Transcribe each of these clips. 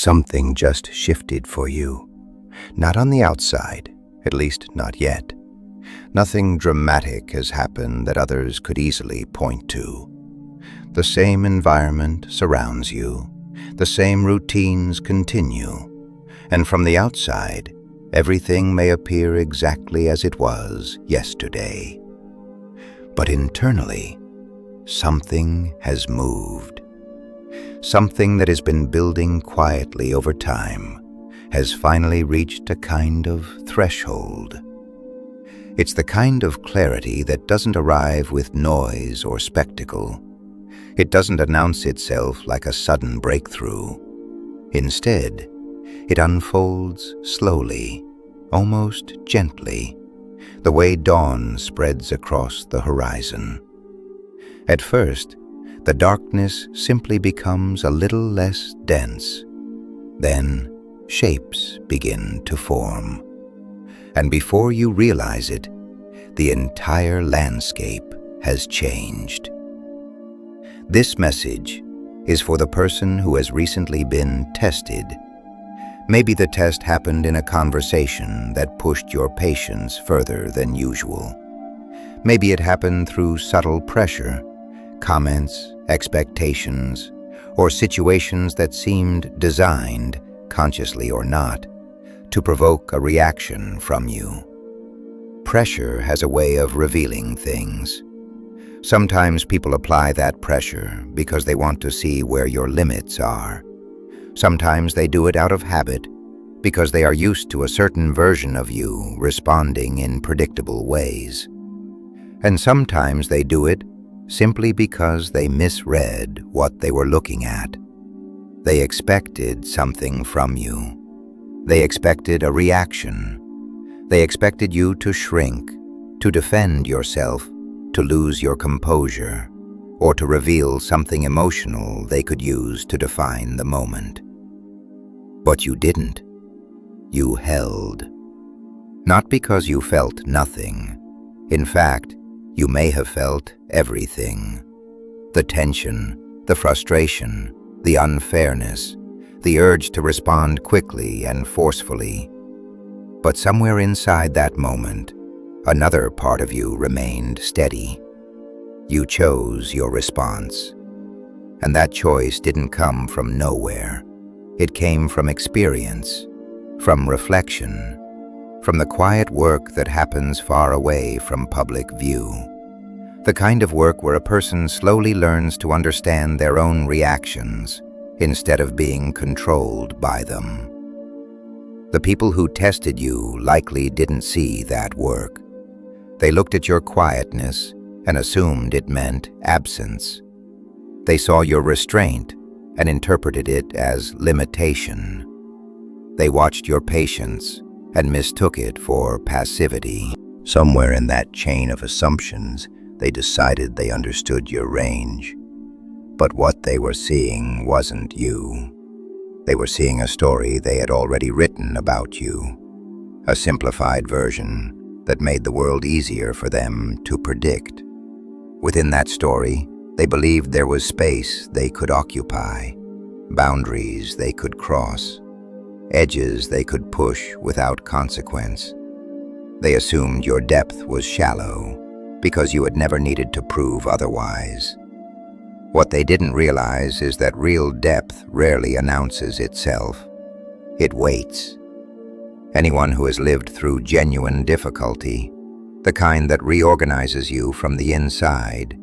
Something just shifted for you. Not on the outside, at least not yet. Nothing dramatic has happened that others could easily point to. The same environment surrounds you. The same routines continue. And from the outside, everything may appear exactly as it was yesterday. But internally, something has moved. Something that has been building quietly over time has finally reached a kind of threshold. It's the kind of clarity that doesn't arrive with noise or spectacle. It doesn't announce itself like a sudden breakthrough. Instead, it unfolds slowly, almost gently, the way dawn spreads across the horizon. At first, the darkness simply becomes a little less dense. Then, shapes begin to form. And before you realize it, the entire landscape has changed. This message is for the person who has recently been tested. Maybe the test happened in a conversation that pushed your patience further than usual. Maybe it happened through subtle pressure, comments, expectations, or situations that seemed designed, consciously or not, to provoke a reaction from you. Pressure has a way of revealing things. Sometimes people apply that pressure because they want to see where your limits are. Sometimes they do it out of habit because they are used to a certain version of you responding in predictable ways. And sometimes they do it simply because they misread what they were looking at. They expected something from you. They expected a reaction. They expected you to shrink, to defend yourself, to lose your composure, or to reveal something emotional they could use to define the moment. But you didn't. You held. Not because you felt nothing. In fact, you may have felt everything. The tension, the frustration, the unfairness, the urge to respond quickly and forcefully. But somewhere inside that moment, another part of you remained steady. You chose your response. And that choice didn't come from nowhere. It came from experience, from reflection, from the quiet work that happens far away from public view. The kind of work where a person slowly learns to understand their own reactions instead of being controlled by them. The people who tested you likely didn't see that work. They looked at your quietness and assumed it meant absence. They saw your restraint and interpreted it as limitation. They watched your patience and mistook it for passivity. Somewhere in that chain of assumptions, they decided they understood your range. But what they were seeing wasn't you. They were seeing a story they had already written about you, a simplified version that made the world easier for them to predict. Within that story, they believed there was space they could occupy, boundaries they could cross, edges they could push without consequence. They assumed your depth was shallow because you had never needed to prove otherwise. What they didn't realize is that real depth rarely announces itself. It waits. Anyone who has lived through genuine difficulty, the kind that reorganizes you from the inside,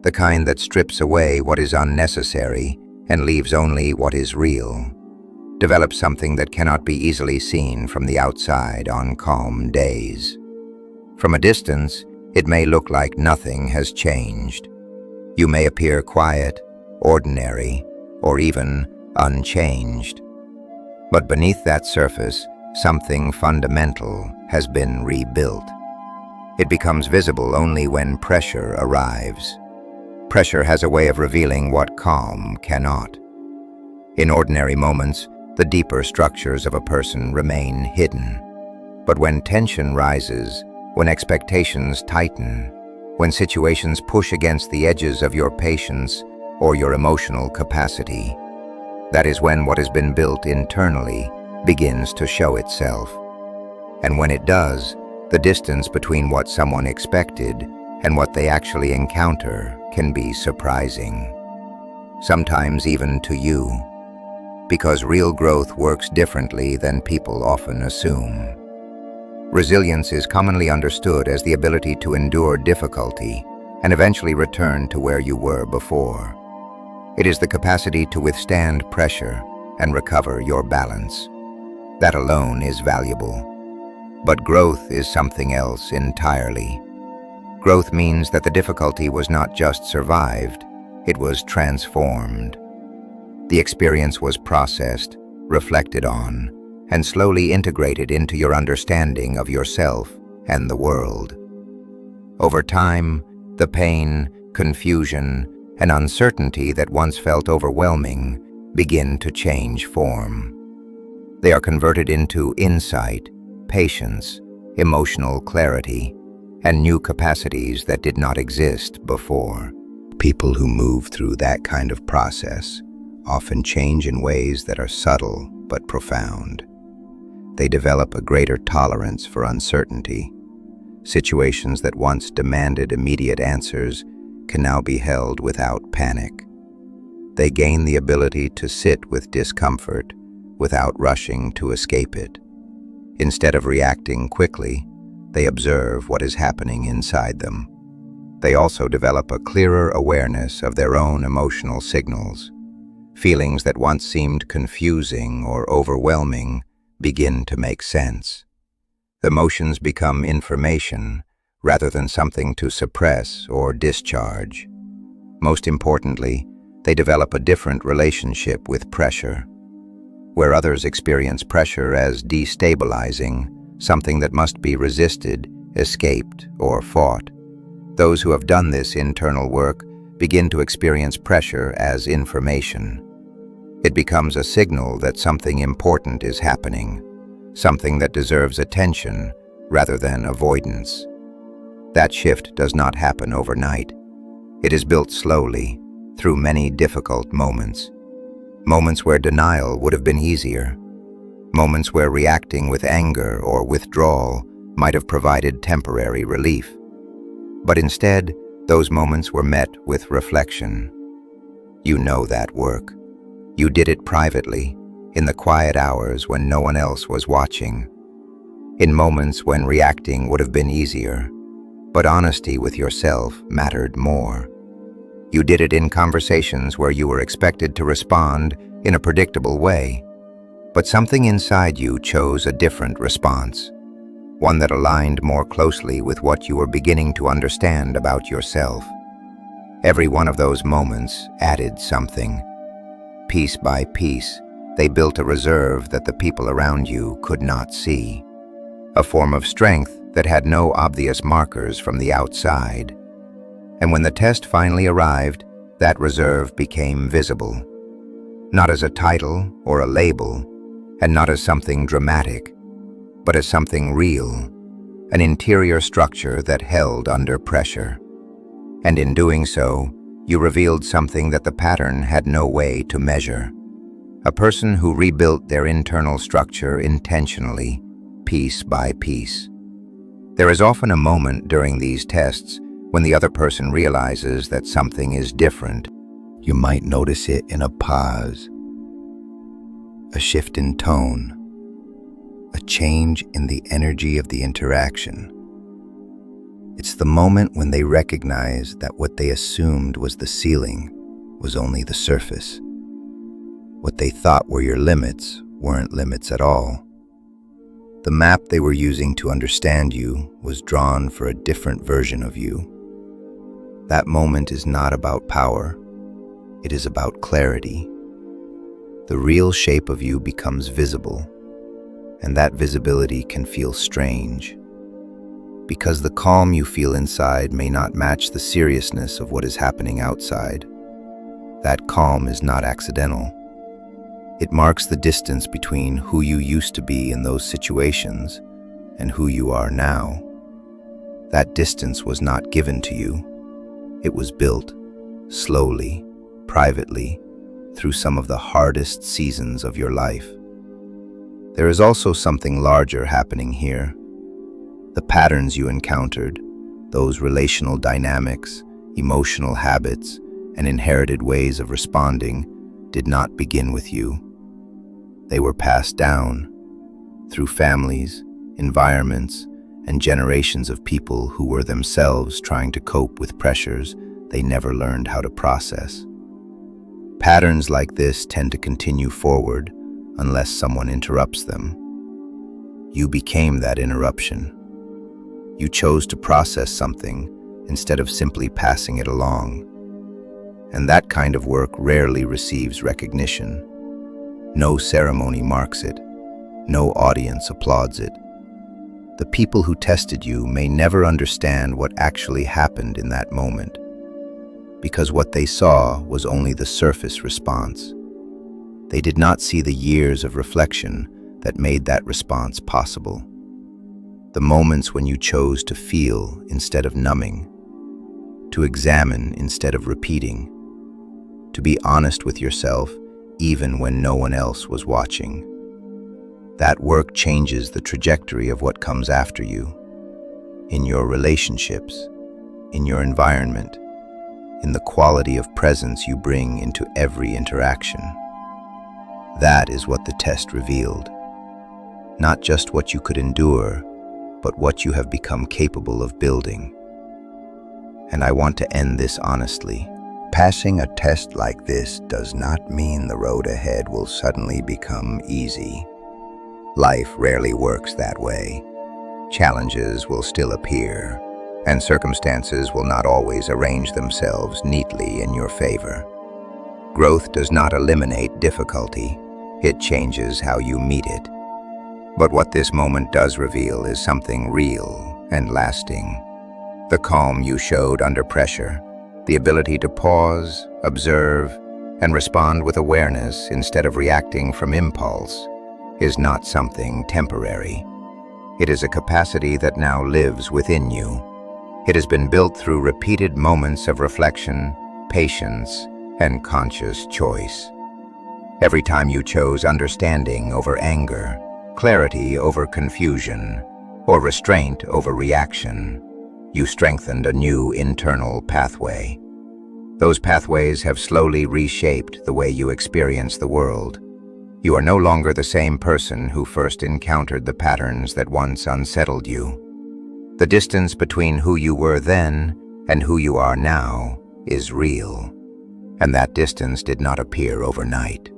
the kind that strips away what is unnecessary and leaves only what is real, develops something that cannot be easily seen from the outside on calm days. From a distance, it may look like nothing has changed. You may appear quiet, ordinary, or even unchanged. But beneath that surface, something fundamental has been rebuilt. It becomes visible only when pressure arrives. Pressure has a way of revealing what calm cannot. In ordinary moments, the deeper structures of a person remain hidden. But when tension rises, when expectations tighten, when situations push against the edges of your patience or your emotional capacity, That is when what has been built internally begins to show itself. And when it does, the distance between what someone expected and what they actually encounter can be surprising. Sometimes even to you, because real growth works differently than people often assume. Resilience is commonly understood as the ability to endure difficulty and eventually return to where you were before. It is the capacity to withstand pressure and recover your balance. That alone is valuable. But growth is something else entirely. Growth means that the difficulty was not just survived, it was transformed. The experience was processed, reflected on, and slowly integrated into your understanding of yourself and the world. Over time, the pain, confusion, and uncertainty that once felt overwhelming begin to change form. They are converted into insight, patience, emotional clarity, and new capacities that did not exist before. People who move through that kind of process often change in ways that are subtle but profound. They develop a greater tolerance for uncertainty. Situations that once demanded immediate answers can now be held without panic. They gain the ability to sit with discomfort without rushing to escape it. Instead of reacting quickly, they observe what is happening inside them. They also develop a clearer awareness of their own emotional signals. Feelings that once seemed confusing or overwhelming begin to make sense. Emotions become information rather than something to suppress or discharge. Most importantly, they develop a different relationship with pressure. Where others experience pressure as destabilizing, something that must be resisted, escaped, or fought, those who have done this internal work begin to experience pressure as information. It becomes a signal that something important is happening, something that deserves attention rather than avoidance. That shift does not happen overnight. It is built slowly, through many difficult moments. Moments where denial would have been easier. Moments where reacting with anger or withdrawal might have provided temporary relief. But instead, those moments were met with reflection. You know that work. You did it privately, in the quiet hours when no one else was watching. In moments when reacting would have been easier, but honesty with yourself mattered more. You did it in conversations where you were expected to respond in a predictable way, but something inside you chose a different response, one that aligned more closely with what you were beginning to understand about yourself. Every one of those moments added something. Piece by piece, they built a reserve that the people around you could not see, a form of strength that had no obvious markers from the outside. And when the test finally arrived, that reserve became visible, not as a title or a label, and not as something dramatic, but as something real, an interior structure that held under pressure. And in doing so, you revealed something that the pattern had no way to measure. A person who rebuilt their internal structure intentionally, piece by piece. There is often a moment during these tests when the other person realizes that something is different. You might notice it in a pause, a shift in tone, a change in the energy of the interaction. It's the moment when they recognize that what they assumed was the ceiling was only the surface. What they thought were your limits weren't limits at all. The map they were using to understand you was drawn for a different version of you. That moment is not about power. It is about clarity. The real shape of you becomes visible, and that visibility can feel strange, because the calm you feel inside may not match the seriousness of what is happening outside. That calm is not accidental. It marks the distance between who you used to be in those situations and who you are now. That distance was not given to you. It was built, slowly, privately, through some of the hardest seasons of your life. There is also something larger happening here. The patterns you encountered, those relational dynamics, emotional habits, and inherited ways of responding did not begin with you. They were passed down through families, environments, and generations of people who were themselves trying to cope with pressures they never learned how to process. Patterns like this tend to continue forward unless someone interrupts them. You became that interruption. You chose to process something instead of simply passing it along. And that kind of work rarely receives recognition. No ceremony marks it. No audience applauds it. The people who tested you may never understand what actually happened in that moment, because what they saw was only the surface response. They did not see the years of reflection that made that response possible. The moments when you chose to feel instead of numbing, to examine instead of repeating, to be honest with yourself even when no one else was watching. That work changes the trajectory of what comes after you, in your relationships, in your environment, in the quality of presence you bring into every interaction. That is what the test revealed. Not just what you could endure, but what you have become capable of building. And I want to end this honestly. Passing a test like this does not mean the road ahead will suddenly become easy. Life rarely works that way. Challenges will still appear, and circumstances will not always arrange themselves neatly in your favor. Growth does not eliminate difficulty. It changes how you meet it. But what this moment does reveal is something real and lasting. The calm you showed under pressure, the ability to pause, observe, and respond with awareness instead of reacting from impulse, is not something temporary. It is a capacity that now lives within you. It has been built through repeated moments of reflection, patience, and conscious choice. Every time you chose understanding over anger, clarity over confusion, or restraint over reaction, you strengthened a new internal pathway. Those pathways have slowly reshaped the way you experience the world. You are no longer the same person who first encountered the patterns that once unsettled you. The distance between who you were then and who you are now is real. And that distance did not appear overnight.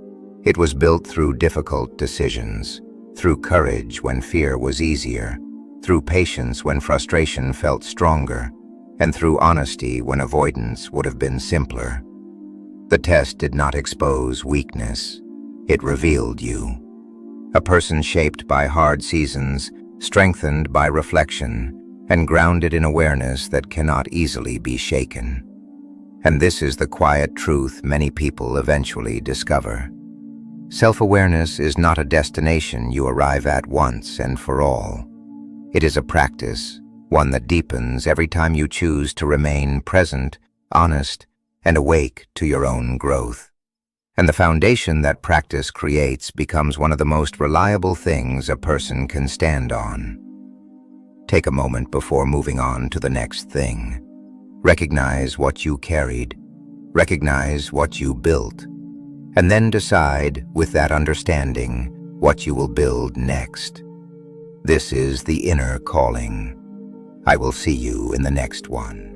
It was built through difficult decisions, through courage when fear was easier, through patience when frustration felt stronger, and through honesty when avoidance would have been simpler. The test did not expose weakness. It revealed you. A person shaped by hard seasons, strengthened by reflection, and grounded in awareness that cannot easily be shaken. And this is the quiet truth many people eventually discover. Self-awareness is not a destination you arrive at once and for all. It is a practice, one that deepens every time you choose to remain present, honest, and awake to your own growth. And the foundation that practice creates becomes one of the most reliable things a person can stand on. Take a moment before moving on to the next thing. Recognize what you carried. Recognize what you built. And then decide, with that understanding, what you will build next. This is the inner calling. I will see you in the next one.